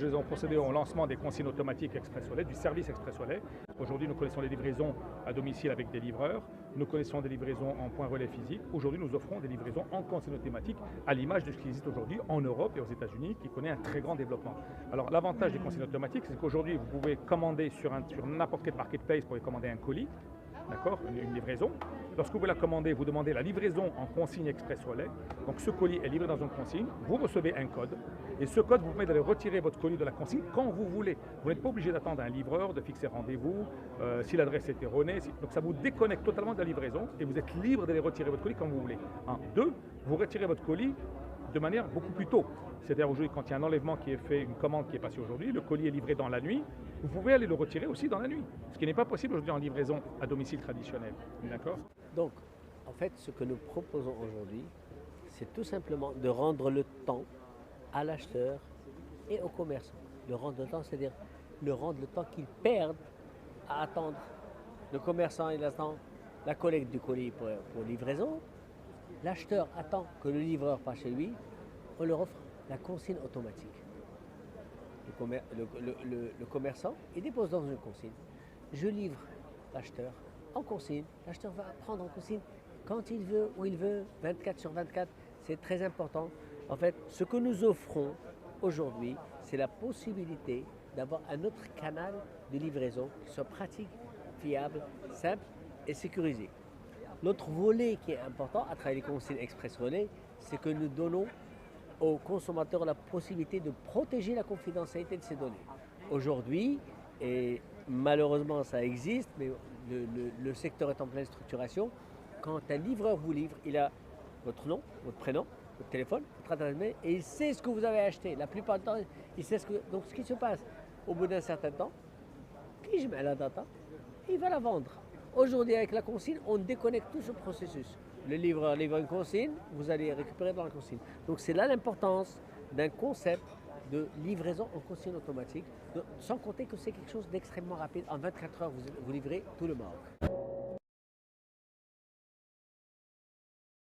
nous avons procédé au lancement des consignes automatiques Expressolet, du service Expressolet. Aujourd'hui, nous connaissons les livraisons à domicile avec des livreurs. Nous connaissons des livraisons en point relais physique. Aujourd'hui, nous offrons des livraisons en consigne automatique à l'image de ce qui existe aujourd'hui en Europe et aux États-Unis, qui connaît un très grand développement. Alors, l'avantage des consignes automatiques, c'est qu'aujourd'hui, vous pouvez commander sur n'importe quel marketplace, vous pouvez commander un colis, d'accord, une livraison. Lorsque vous la commandez, vous demandez la livraison en consigne Expressolet. Donc ce colis est livré dans une consigne, vous recevez un code et ce code vous permet d'aller retirer votre colis de la consigne quand vous voulez. Vous n'êtes pas obligé d'attendre un livreur, de fixer rendez-vous, si l'adresse est erronée. Donc ça vous déconnecte totalement de la livraison et vous êtes libre d'aller retirer votre colis quand vous voulez. Deux, vous retirez votre colis de manière beaucoup plus tôt. C'est-à-dire aujourd'hui, quand il y a un enlèvement qui est fait, une commande qui est passée aujourd'hui, le colis est livré dans la nuit, vous pouvez aller le retirer aussi dans la nuit. Ce qui n'est pas possible aujourd'hui en livraison à domicile traditionnelle. D'accord ? Donc, en fait, ce que nous proposons aujourd'hui, c'est tout simplement de rendre le temps à l'acheteur et au commerçant. Le rendre le temps, c'est-à-dire le rendre le temps qu'ils perdent à attendre. Le commerçant, il attend la collecte du colis pour livraison. L'acheteur attend que le livreur passe chez lui, on leur offre la consigne automatique. Le commerçant, il dépose dans une consigne. Je livre l'acheteur en consigne. L'acheteur va prendre en consigne quand il veut, où il veut, 24/24. C'est très important. En fait, ce que nous offrons aujourd'hui, c'est la possibilité d'avoir un autre canal de livraison qui soit pratique, fiable, simple et sécurisé. L'autre volet qui est important à travers les consignes Expressolet, c'est que nous donnons aux consommateurs la possibilité de protéger la confidentialité de ces données. Aujourd'hui, et malheureusement ça existe, mais le secteur est en pleine structuration, quand un livreur vous livre, il a votre nom, votre prénom, votre téléphone, votre adresse mail, et il sait ce que vous avez acheté. La plupart du temps, il sait donc ce qui se passe. Au bout d'un certain temps, qui je mets la data, il va la vendre. Aujourd'hui, avec la consigne, on déconnecte tout ce processus. Le livreur livre une consigne, vous allez récupérer dans la consigne. Donc c'est là l'importance d'un concept de livraison en consigne automatique, sans compter que c'est quelque chose d'extrêmement rapide. En 24 heures, vous livrez tout le Maroc.